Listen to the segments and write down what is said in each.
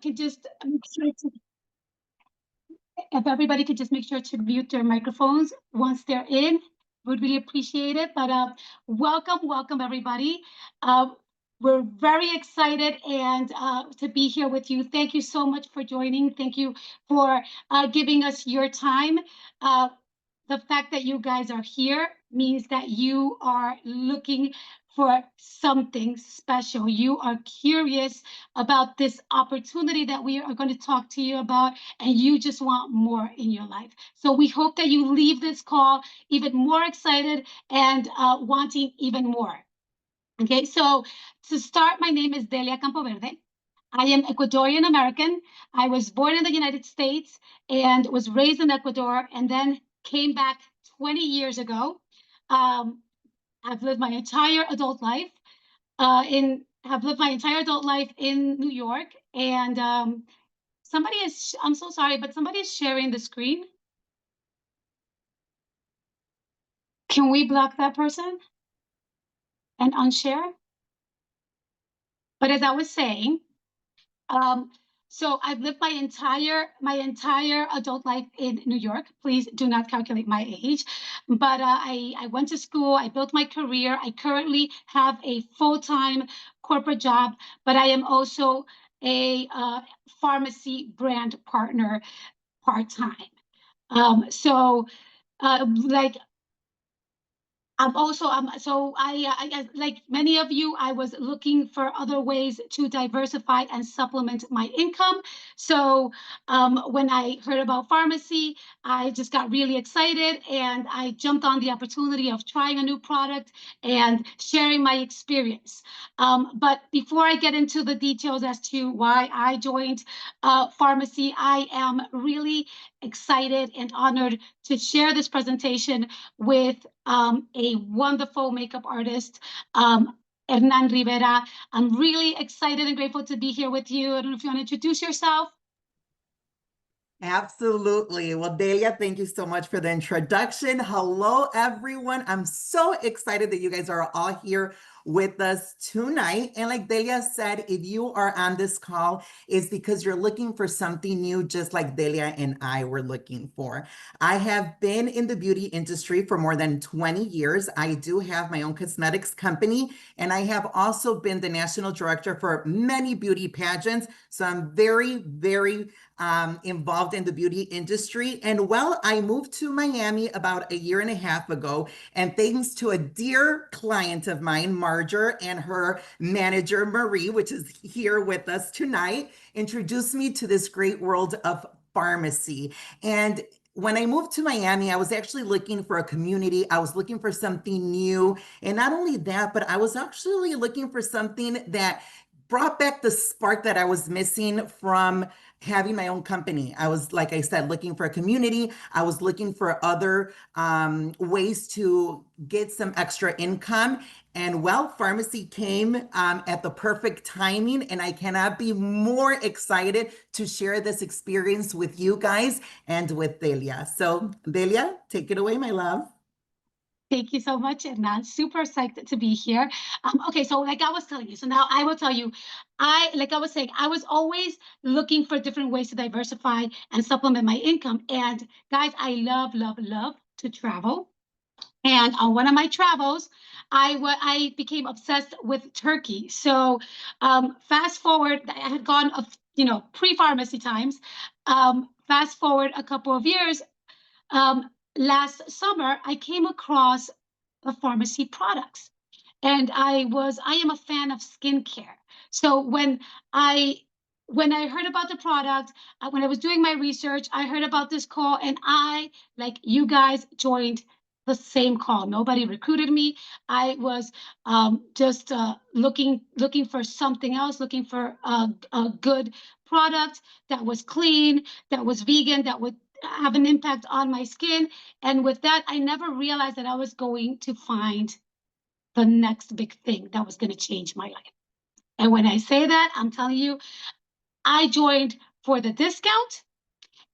could just make sure to, if everybody could just make sure to mute their microphones once they're in, would really appreciate it. But welcome everybody. Uh, we're very excited and to be here with you. Thank you so much for joining. Thank you for giving us your time. Uh, the fact that you guys are here means that you are looking for something special. You are curious about this opportunity that we are going to talk to you about, and you just want more in your life. So we hope that you leave this call even more excited and wanting even more. Okay, so to start, my name is Delia Campoverde. I am Ecuadorian American. I was born in the United States and was raised in Ecuador, and then came back 20 years ago. I've lived my entire adult life have lived my entire adult life in New York. And somebody is, I'm so sorry, but somebody is sharing the screen. Can we block that person and unshare? But as I was saying, Um, so I've lived my entire adult life in New York. Please do not calculate my age. But I went to school. I built my career. I currently have a full-time corporate job, but I am also a pharmacy brand partner part-time. So like I'm also so like many of you, I was looking for other ways to diversify and supplement my income. So when I heard about pharmacy, I just got really excited and I jumped on the opportunity of trying a new product and sharing my experience. But before I get into the details as to why I joined pharmacy, I am really excited and honored to share this presentation with a wonderful makeup artist, Hernan Rivera. I'm really excited and grateful to be here with you. I don't know if you want to introduce yourself. Absolutely. Well, Delia, thank you so much for the introduction. Hello, everyone. I'm so excited that you guys are all here with us tonight. And like Delia said, if you are on this call, it's because you're looking for something new, just like Delia and I were looking for. I have been in the beauty industry for more than 20 years. I do have my own cosmetics company, and I have also been the national director for many beauty pageants. So I'm very involved in the beauty industry. And well, I moved to Miami about a year and a half ago. And thanks to a dear client of mine, Marger, and her manager, Marie, which is here with us tonight, introduced me to this great world of pharmacy. And when I moved to Miami, I was actually looking for a community. I was looking for something new. And not only that, but I was actually looking for something that brought back the spark that I was missing from having my own company. I was, like I said, looking for a community. I was looking for other ways to get some extra income. And well, pharmacy came at the perfect timing, and I cannot be more excited to share this experience with you guys and with Delia. So Delia, take it away, my love. Thank you so much, Hernan. Super psyched to be here. Okay, so like I was telling you, so now I will tell you, like I was saying, I was always looking for different ways to diversify and supplement my income. And guys, I love to travel. And on one of my travels, I became obsessed with Turkey. So fast forward, I had gone pre-pharmacy times. Fast forward a couple of years. Um, Last summer, I came across the pharmacy products, and I am a fan of skincare. So when I heard about the product, when I was doing my research, I heard about this call, and I, like you guys, joined the same call. Nobody recruited me. I was just looking for something else, looking for a good product that was clean, that was vegan, that would have an impact on my skin. And with that, I never realized that I was going to find the next big thing that was going to change my life. And when I say that, I'm telling you, I joined for the discount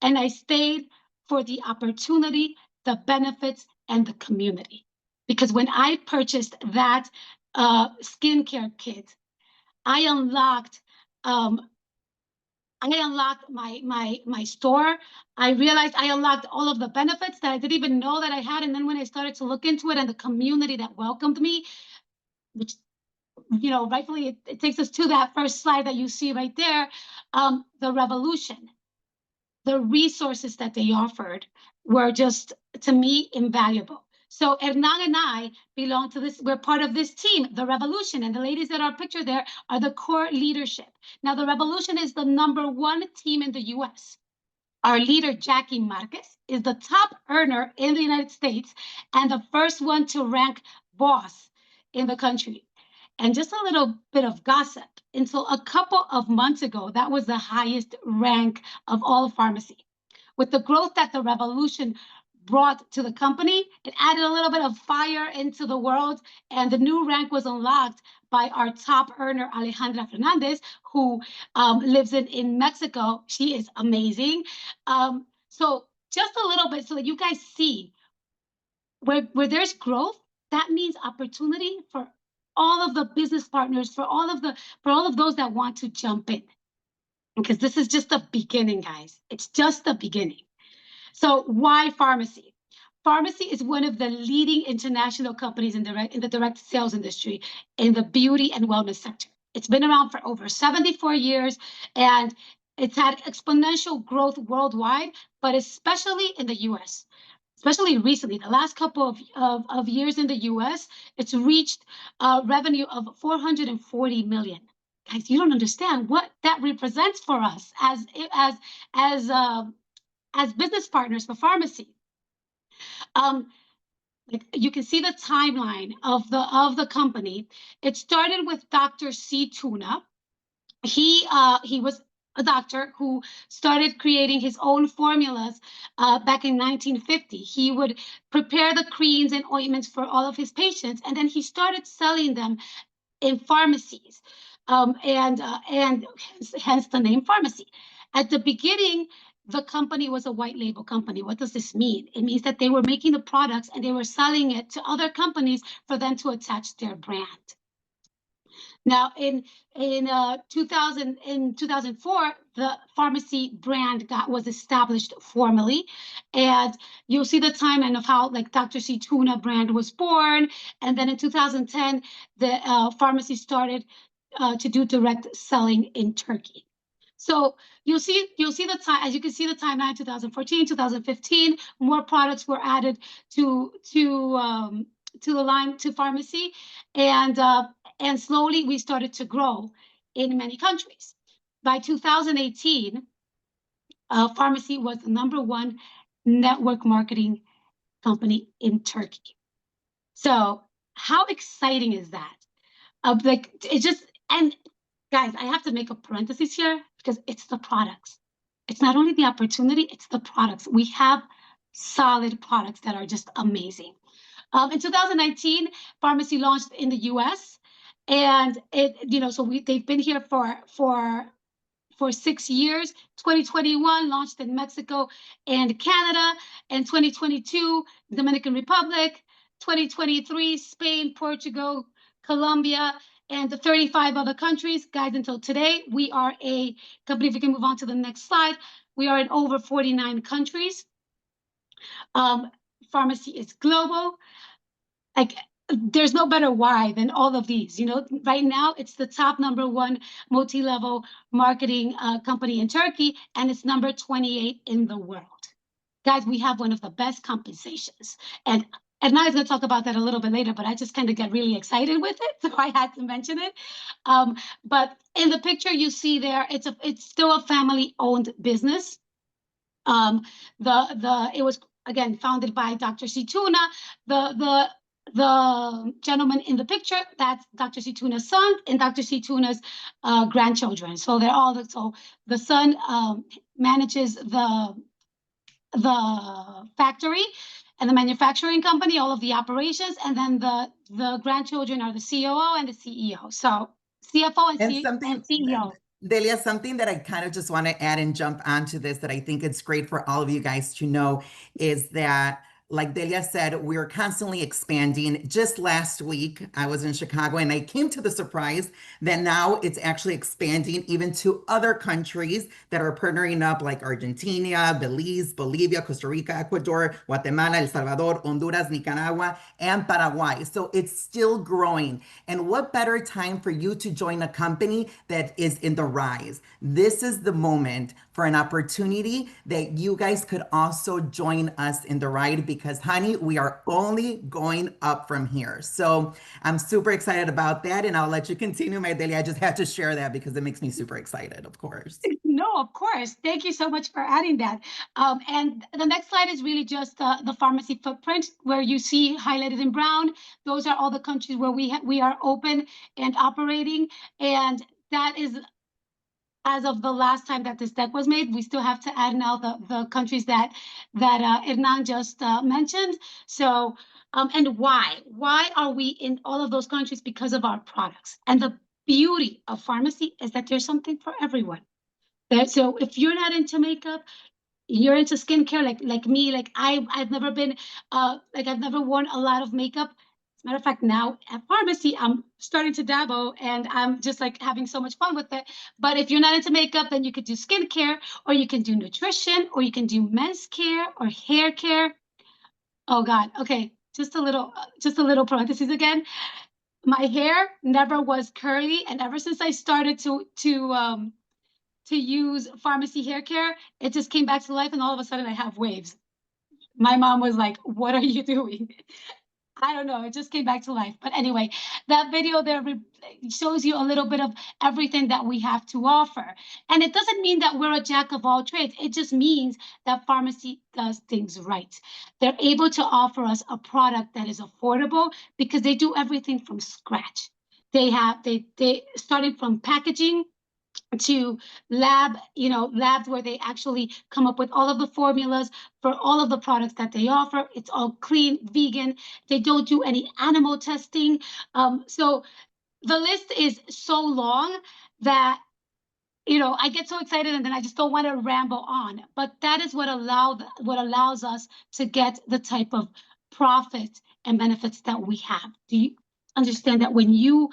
and I stayed for the opportunity, the benefits, and the community. Because when I purchased that skincare kit, I unlocked um, I unlocked my store. I realized I unlocked all of the benefits that I didn't even know that I had. And then when I started to look into it and the community that welcomed me, which, you know, rightfully, it takes us to that first slide that you see right there, the revolution, the resources that they offered were just, to me, invaluable. So Hernan and I belong to this, we're part of this team, the Revolution, and the ladies that are pictured there are the core leadership. Now, the Revolution is the #1 team in the US. Our leader, Jackie Marquez, is the top earner in the United States and the first one to rank boss in the country. And just a little bit of gossip. Until a couple of months ago, that was the highest rank of all pharmacy. With the growth that the Revolution brought to the company, it added a little bit of fire into the world, and the new rank was unlocked by our top earner, Alejandra Fernandez, who lives in Mexico. She is amazing. So just a little bit so that you guys see where there's growth, that means opportunity for all of the business partners, for all of those that want to jump in. Because this is just the beginning, guys. It's just the beginning. So why pharmacy? Pharmacy is one of the leading international companies in the direct sales industry in the beauty and wellness sector. It's been around for over 74 years, and it's had exponential growth worldwide, but especially in the US. Especially recently, the last couple of years in the US, it's reached a revenue of 440 million. Guys, you don't understand what that represents for us as business partners for pharmacy. Like you can see the timeline of the company. It started with Dr. C. Tuna. He was a doctor who started creating his own formulas back in 1950. He would prepare the creams and ointments for all of his patients, and then he started selling them in pharmacies, and hence the name pharmacy. At the beginning, the company was a white label company. What does this mean? It means that they were making the products and they were selling it to other companies for them to attach their brand. Now, in 2004, the pharmacy brand was established formally, and you'll see the timeline of how like Dr. C. Tuna brand was born, and then in 2010, the pharmacy started to do direct selling in Turkey. So you'll see the time, as you can see the timeline, 2014, 2015, more products were added to the line to pharmacy, and slowly we started to grow in many countries. By 2018, pharmacy was the #1 network marketing company in Turkey. So how exciting is that? Like it just, and guys, I have to make a parenthesis here because it's the products. It's not only the opportunity, it's the products. We have solid products that are just amazing. In 2019, pharmacy launched in the US, and they've been here for 6 years. 2021 launched in Mexico and Canada, and 2022 Dominican Republic, 2023 Spain, Portugal, Colombia, and the 35 other countries. Guys, until today, we are a company. If we can move on to the next slide, we are in over 49 countries. Pharmacy is global. Like, there's no better why than all of these. Right now, it's the top #1 multi-level marketing company in Turkey, and it's number 28 in the world. Guys, we have one of the best compensations. And Naya's going to talk about that a little bit later, but I just kind of get really excited with it, so I had to mention it. But in the picture you see there, it's still a family-owned business. It was, again, founded by Dr. C. Tuna. The gentleman in the picture, that's Dr. C. Tuna's son and Dr. C. Tuna's grandchildren. So they're all so the son manages the factory and the manufacturing company, all of the operations, and then the grandchildren are the COO and the CEO. So CFO and CEO. Delia, something that I kind of just want to add and jump onto this that I think it's great for all of you guys to know is that like Delia said, we're constantly expanding. Just last week, I was in Chicago and I came to the surprise that now it's actually expanding even to other countries that are partnering up, like Argentina, Belize, Bolivia, Costa Rica, Ecuador, Guatemala, El Salvador, Honduras, Nicaragua, and Paraguay. So it's still growing. And what better time for you to join a company that is in the rise? This is the moment for an opportunity that you guys could also join us in the ride because, honey, we are only going up from here. So I'm super excited about that. And I'll let you continue, my Delia. I just had to share that because it makes me super excited, of course. No, of course. Thank you so much for adding that. And the next slide is really just the pharmacy footprint, where you see highlighted in brown. Those are all the countries where we are open and operating, and that is as of the last time that this deck was made. We still have to add now the countries that Hernan just mentioned. So, and why? Why are we in all of those countries? Because of our products. And the beauty of pharmacy is that there's something for everyone. So if you're not into makeup, you're into skincare, like me, like I've never been like I've never worn a lot of makeup. As a matter of fact, now at pharmacy, I'm starting to dabble and I'm just like having so much fun with it. But if you're not into makeup, then you could do skincare, or you can do nutrition, or you can do men's care or hair care. Oh God. Okay. Just a little parentheses again. My hair never was curly, and ever since I started to use pharmacy hair care, it just came back to life, and all of a sudden I have waves. My mom was like, "What are you doing?" I don't know. It just came back to life. But anyway, that video there shows you a little bit of everything that we have to offer. And it doesn't mean that we're a jack of all trades. It just means that pharmacy does things right. They're able to offer us a product that is affordable because they do everything from scratch. They starting from packaging to labs where they actually come up with all of the formulas for all of the products that they offer. It's all clean, vegan. They don't do any animal testing. So the list is so long that I get so excited and then I just don't want to ramble on. But that is what allows us to get the type of profit and benefits that we have. Do you understand that when you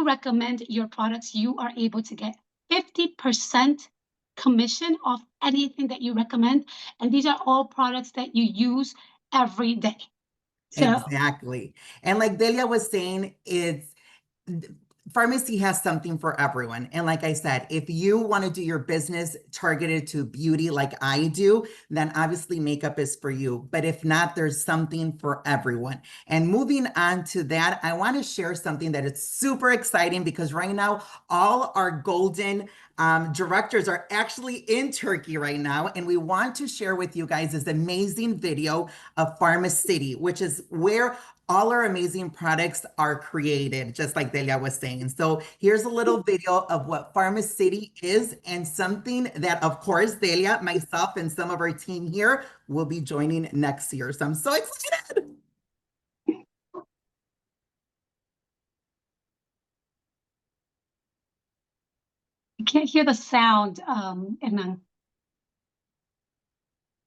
recommend your products, you are able to get 50% commission off anything that you recommend? And these are all products that you use every day. So Exactly. And like Delia was saying, pharmacy has something for everyone. And like I said, if you want to do your business targeted to beauty like I do, then obviously makeup is for you. But if not, there's something for everyone. And moving on to that, I want to share something that is super exciting because right now, all our golden directors are actually in Turkey right now. And we want to share with you guys this amazing video of Pharmacity, which is where all our amazing products are created, just like Delia was saying. So here's a little video of what Pharmacity is and something that, of course, Delia, myself, and some of our team here will be joining next year. So I'm so excited. I can't hear the sound, Hernan.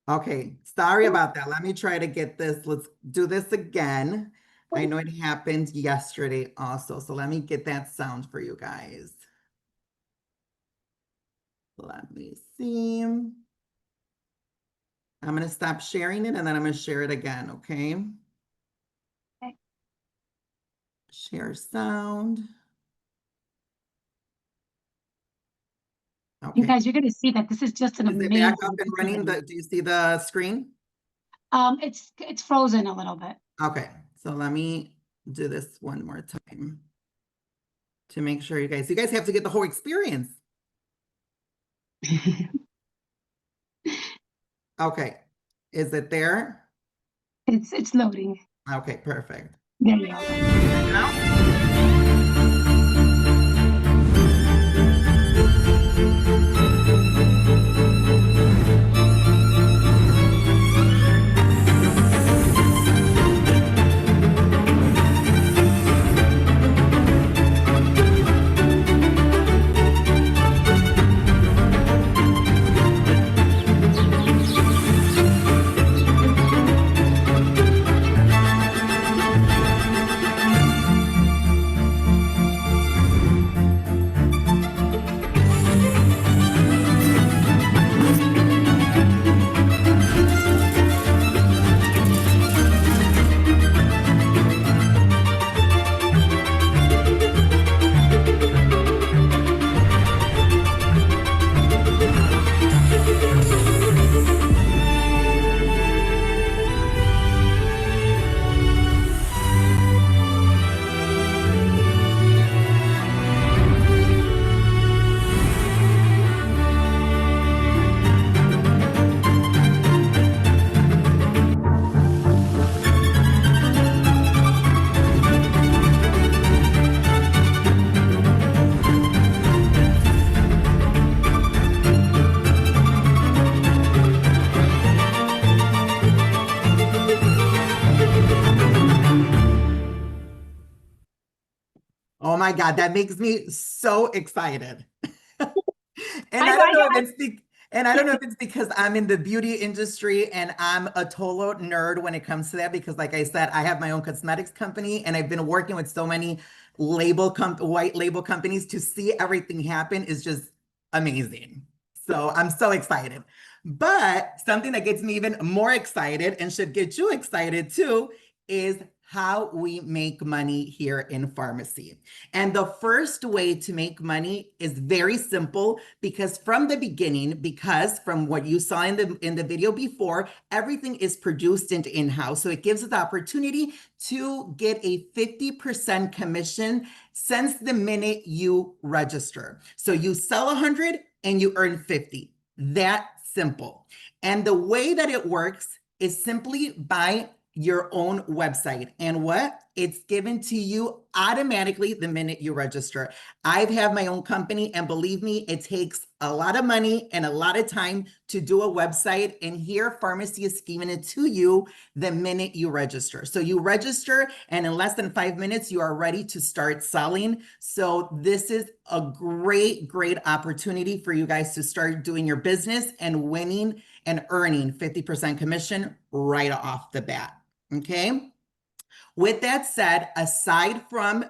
Okay, sorry about that. Let me try to get this. Let's do this again. I know it happened yesterday also, so let me get that sound for you guys. Let me see. I'm going to stop sharing it and then I'm going to share it again, okay? Okay. Share sound. You Okay. guys, you're going to see that this is just an Is it amazing. back up and running? Do you see the screen? It's frozen a little bit. Okay, so let me do this one more time to make sure you guys have to get the whole experience. Okay, is it there? It's loading. Okay, perfect. There you go. my God, that makes me so excited. And I I know, don't know if it's and I don't know if it's because I'm in the beauty industry and I'm a total nerd when it comes to that, because like I said, I have my own cosmetics company and I've been working with so many white label companies. To see everything happen is just amazing. So I'm so excited. But something that gets me even more excited and should get you excited too is how we make money here in pharmacy. And the first way to make money is very simple, because from the beginning, because from what you saw in the video before, everything is produced into in-house. So it gives us the opportunity to get a 50% commission since the minute you register. So you sell 100 and you earn 50. That simple. And the way that it works is simply by your own website. And what? It's given to you automatically the minute you register. I've had my own company, and believe me, it takes a lot of money and a lot of time to do a website. And here, pharmacy is giving it to you the minute you register. So you register, and in less than 5 minutes, you are ready to start selling. So this is a great, great opportunity for you guys to start doing your business and winning and earning 50% commission right off the bat. Okay. With that said, aside from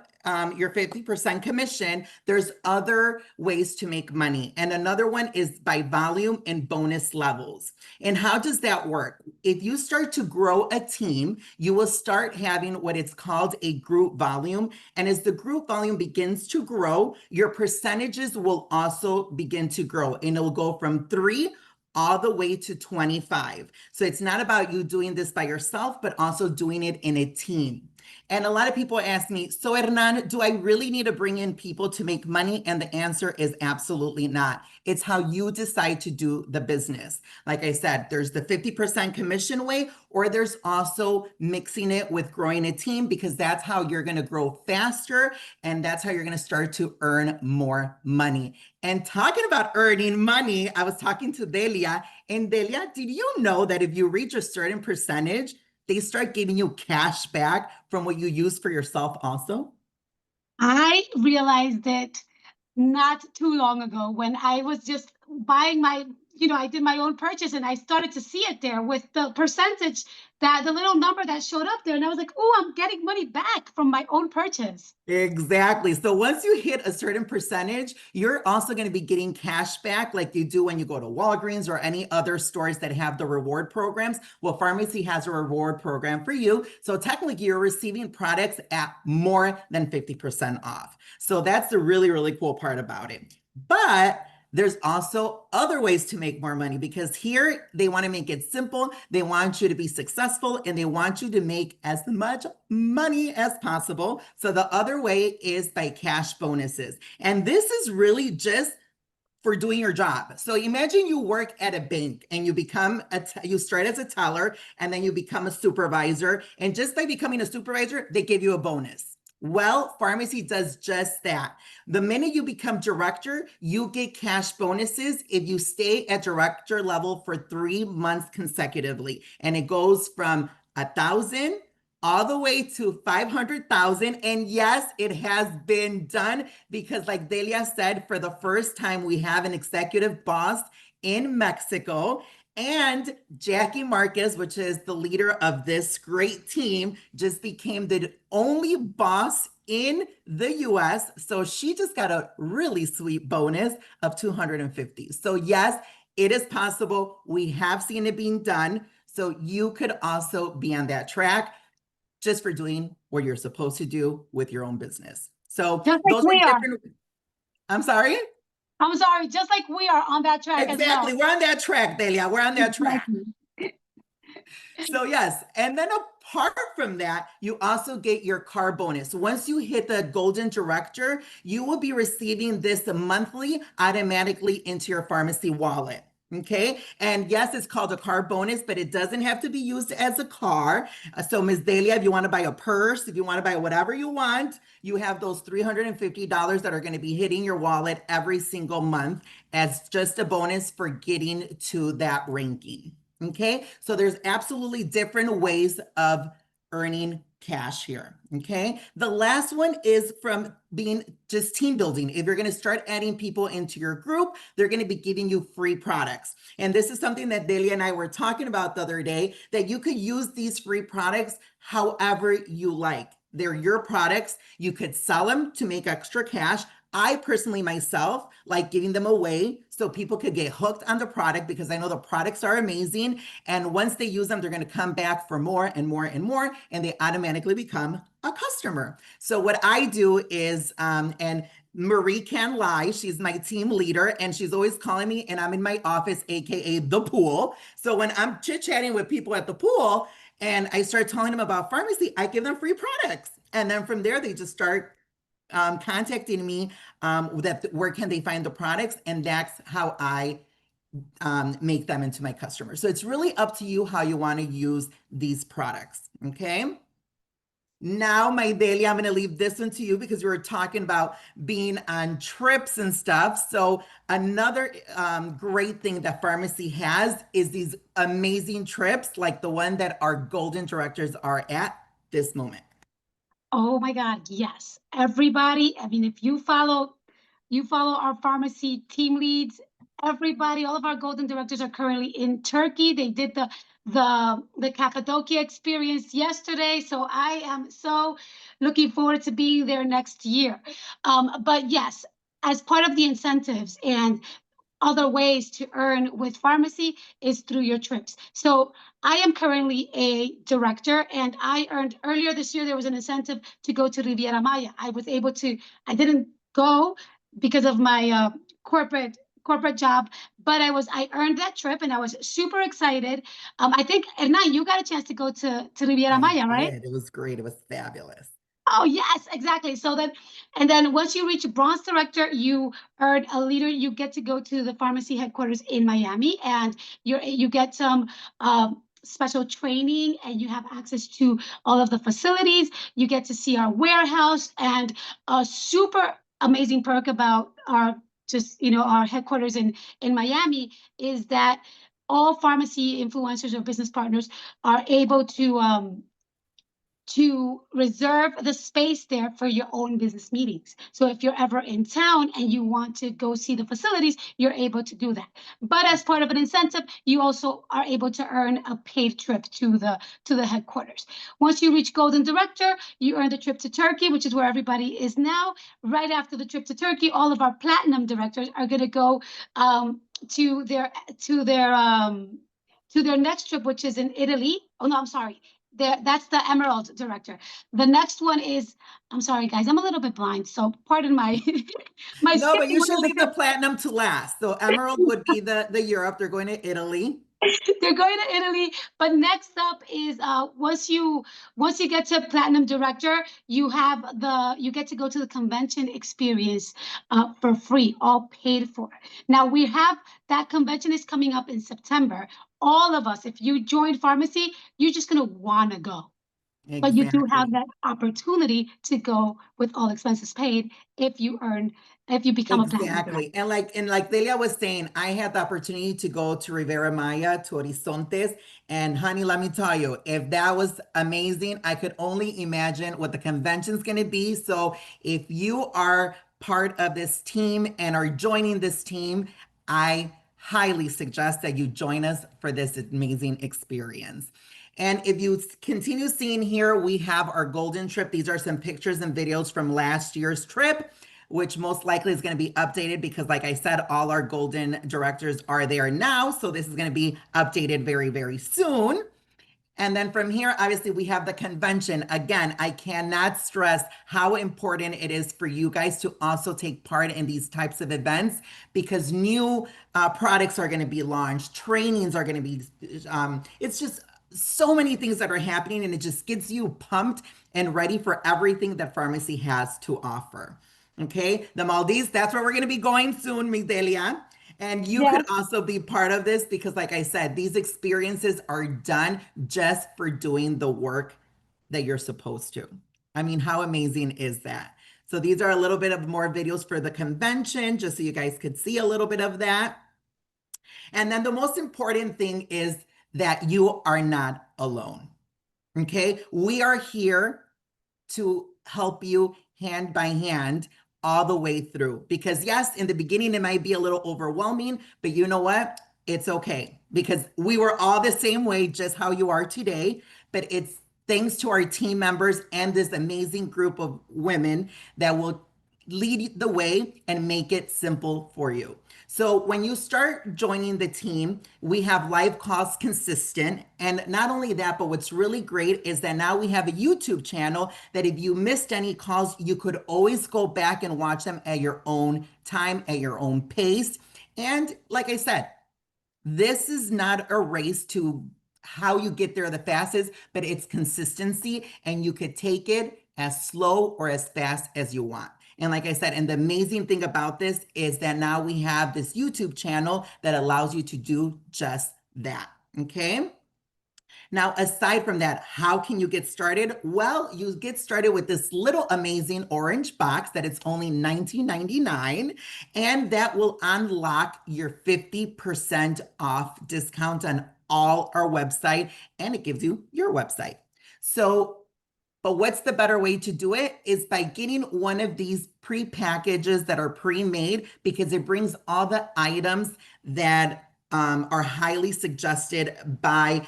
your 50% commission, there's other ways to make money. And another one is by volume and bonus levels. And how does that work? If you start to grow a team, you will start having what is called a group volume. And as the group volume begins to grow, your percentages will also begin to grow. And it will go from 3 all the way to 25. So it's not about you doing this by yourself, but also doing it in a team. And a lot of people ask me, so Hernan, do I really need to bring in people to make money? And the answer is absolutely not. It's how you decide to do the business. Like I said, there's the 50% commission way, or there's also mixing it with growing a team, because that's how you're going to grow faster. And that's how you're going to start to earn more money. And talking about earning money, I was talking to Delia, and Delia, did you know that if you reach a certain percentage, they start giving you cash back from what you use for yourself also? I realized it not too long ago when I was just buying I did my own purchase and I started to see it there with the percentage, that the little number that showed up there. And I was like, oh, I'm getting money back from my own purchase. Exactly. So once you hit a certain percentage, you're also going to be getting cash back like you do when you go to Walgreens or any other stores that have the reward programs. Well, pharmacy has a reward program for you. So technically you're receiving products at more than 50% off. So that's the really, really cool part about it. But there's also other ways to make more money, because here they want to make it simple. They want you to be successful and they want you to make as much money as possible. So the other way is by cash bonuses. And this is really just for doing your job. So imagine you work at a bank and you you start as a teller and then you become a supervisor. And just by becoming a supervisor, they give you a bonus. Well, pharmacy does just that. The minute you become director, you get cash bonuses if you stay at director level for 3 months consecutively. And it goes from 1,000 all the way to 500,000. And yes, it has been done, because like Delia said, for the first time, we have an executive boss in Mexico. And Jackie Marquez, which is the leader of this great team, just became the only boss in the US. So she just got a really sweet bonus of 250. So yes, it is possible. We have seen it being done. So you could also be on that track just for doing what you're supposed to do with your own business. So Just like those are we are. different. I'm sorry? I'm sorry, just like we are on that track as well. Exactly. We're on that track, Delia. We're on that track. Exactly. So yes, and then apart from that, you also get your car bonus. Once you hit the golden director, you will be receiving this monthly automatically into your pharmacy wallet. Okay. And yes, it's called a car bonus, but it doesn't have to be used as a car. So Ms. Delia, if you want to buy a purse, if you want to buy whatever you want, you have those $350 that are going to be hitting your wallet every single month as just a bonus for getting to that ranking. Okay, so there's absolutely different ways of earning cash here. Okay. The last one is from being just team building. If you're going to start adding people into your group, they're going to be giving you free products. And this is something that Delia and I were talking about the other day, that you could use these free products however you like. They're your products. You could sell them to make extra cash. I personally myself like giving them away so people could get hooked on the product, because I know the products are amazing. And once they use them, they're going to come back for more and more and more, and they automatically become a customer. So what I do is, and Marie can lie, she's my team leader, and she's always calling me, and I'm in my office, AKA the pool. So when I'm chit-chatting with people at the pool and I start telling them about Farmacy, I give them free products. And then from there, they just start contacting me where can they find the products, and that's how I make them into my customers. So it's really up to you how you want to use these products. Okay. Now, my Delia, I'm going to leave this one to you because we were talking about being on trips and stuff. So another great thing that Farmacy has is these amazing trips, like the one that our golden directors are at this moment. Oh my God, yes. Everybody, I mean, if you follow our Farmacy team leads, everybody, all of our golden directors are currently in Turkey. They did the Cappadocia experience yesterday. So I am so looking forward to being there next year. But yes, as part of the incentives and other ways to earn with Farmacy is through your trips. So I am currently a director, and I earned earlier this year, there was an incentive to go to Riviera Maya. I didn't go because of my corporate job, but I earned that trip and I was super excited. I think, Hernan, you got a chance to go to Riviera I Maya, right? did. It was great. It was fabulous. Oh, yes, exactly. And then once you reach bronze director, you earn a leader. You get to go to the Farmacy headquarters in Miami, and you get some special training, and you have access to all of the facilities. You get to see our warehouse, and a super amazing perk about our headquarters in Miami is that all Farmacy influencers or business partners are able to reserve the space there for your own business meetings. So if you're ever in town and you want to go see the facilities, you're able to do that. But as part of an incentive, you also are able to earn a paid trip to the headquarters. Once you reach Golden Director, you earn the trip to Turkey, which is where everybody is now. Right after the trip to Turkey, all of our Platinum directors are going to go to their to their to their next trip, which is in Italy. Oh no, I'm sorry. That's the Emerald director. The next one is, I'm sorry, guys, I'm a little bit blind, so pardon my my No, but skipping you a should little leave the bit. platinum to last. So emerald would be the Europe. They're going to Italy. They're going to Italy, but next up is once you get to Platinum Director, you get to go to the convention experience for free, all paid for. Now we have that convention is coming up in September. All of us, if you join Farmacy, you're just gonna wanna go. But you do have Exactly. that opportunity to go with all expenses paid if you become a Platinum Director. Exactly. And like Delia was saying, I had the opportunity to go to Rivera Maya, to Horizontes. And honey, let me tell you, if that was amazing, I could only imagine what the convention's going to be. So if you are part of this team and are joining this team, I highly suggest that you join us for this amazing experience. And if you continue seeing here, we have our golden trip. These are some pictures and videos from last year's trip, which most likely is going to be updated because, like I said, all our golden directors are there now. So this is going to be updated very, very soon. And then from here, obviously, we have the convention. Again, I cannot stress how important it is for you guys to also take part in these types of events because new products are going to be launched, trainings are going to be, it's just so many things that are happening, and it just gets you pumped and ready for everything that Farmacy has to offer. Okay, the Maldives, that's where we're going to be going soon, Migdalia. And you could Yes. also be part of this because, like I said, these experiences are done just for doing the work that you're supposed to. I mean, how amazing is that? So these are a little bit of more videos for the convention, just so you guys could see a little bit of that. And then the most important thing is that you are not alone. Okay, we are here to help you hand by hand all the way through. Because yes, in the beginning, it might be a little overwhelming, but you know what? It's okay because we were all the same way, just how you are today. But it's thanks to our team members and this amazing group of women that will lead the way and make it simple for you. So when you start joining the team, we have live calls consistent. And not only that, but what's really great is that now we have a YouTube channel that if you missed any calls, you could always go back and watch them at your own time, at your own pace. And like I said, this is not a race to how you get there the fastest, but it's consistency, and you could take it as slow or as fast as you want. And like I said, and the amazing thing about this is that now we have this YouTube channel that allows you to do just that. Okay. Now, aside from that, how can you get started? Well, you get started with this little amazing orange box that it's only $19.99, and that will unlock your 50% off discount on all our website, and it gives you your website. So, but what's the better way to do it is by getting one of these pre-packages that are pre-made, because it brings all the items that are highly suggested by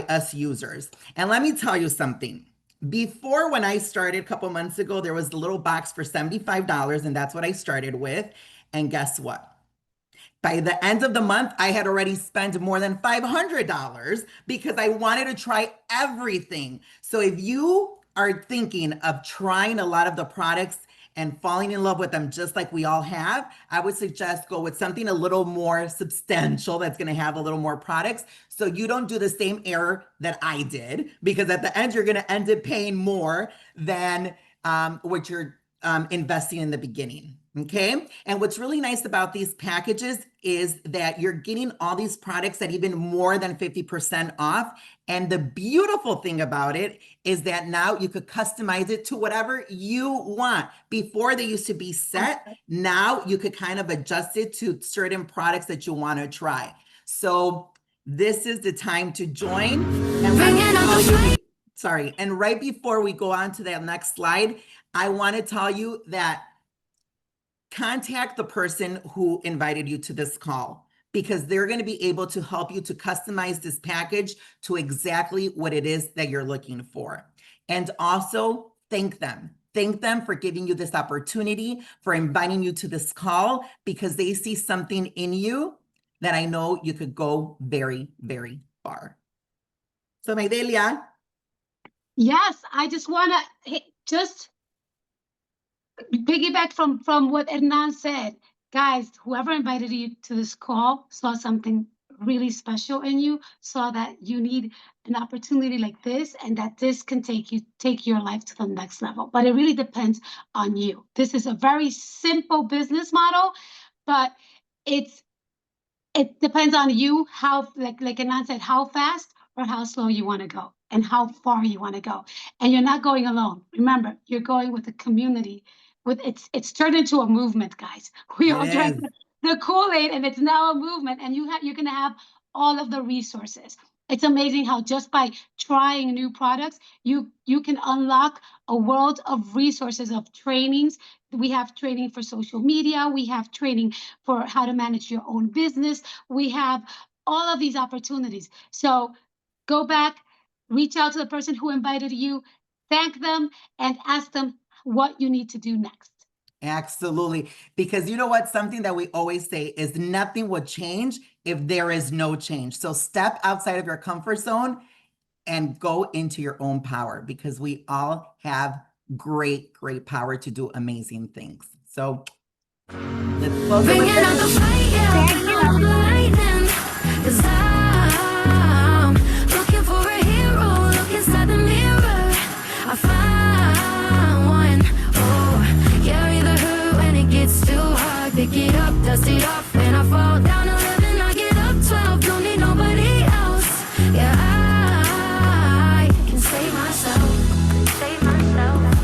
us users. And let me tell you something. Before, when I started a couple months ago, there was a little box for $75, and that's what I started with. And guess what? By the end of the month, I had already spent more than $500 because I wanted to try everything. So if you are thinking of trying a lot of the products and falling in love with them, just like we all have, I would suggest go with something a little more substantial that's going to have a little more products, so you don't do the same error that I did, because at the end, you're going to end up paying more than what you're investing in the beginning. Okay. And what's really nice about these packages is that you're getting all these products at even more than 50% off. And the beautiful thing about it is that now you could customize it to whatever you want. Before, they used to be set. Now you could kind of adjust it to certain products that you want to try. So this is the time to join. And and right before we go on to that next slide, I want to tell you that contact the person who invited you to this call, because they're going to be able to help you to customize this package to exactly what it is that you're looking for. And also thank them. Thank them for giving you this opportunity, for inviting you to this call, because they see something in you that I know you could go very, very far. So, Maydelia. Yes, I just want to just piggyback from what Hernan said. Guys, whoever invited you to this call saw something really special in you, saw that you need an opportunity like this, and that this can take your life to the next level. But it really depends on you. This is a very simple business model, but it depends on you, how, like Hernan said, how fast or how slow you want to go, and how far you want to go. And you're not going alone. Remember, you're going with a community. It's turned into a movement, guys. We all drank the Kool-Aid, and it's now a movement, and you're gonna have all of the resources. It's amazing how just by trying new products, you can unlock a world of resources, of trainings. We have training for social media. We have training for how to manage your own business. We have all of these opportunities. So go back, reach out to the person who invited you, thank them, and ask them what you need to do next. Absolutely. Because you know what? Something that we always say is nothing will change if there is no change. So step outside of your comfort zone and go into your own power, because we all have great, great power to do amazing things. So let's close it with this. Looking for a hero, look inside the mirror. I find one. Oh, carry the hurt when it gets too hard. Pick it up, dust it off. When I fall down 11, I get up 12. Don't need nobody else. Yeah, I can save myself. Save myself.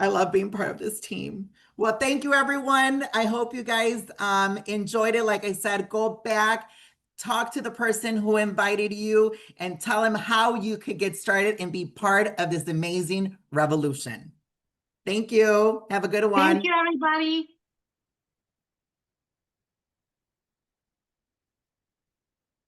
I love being part of this team. Well, thank you, everyone. I hope you guys enjoyed it. Like I said, go back, talk to the person who invited you, and tell them how you could get started and be part of this amazing revolution. Thank you. Have a good one. Thank you, everybody.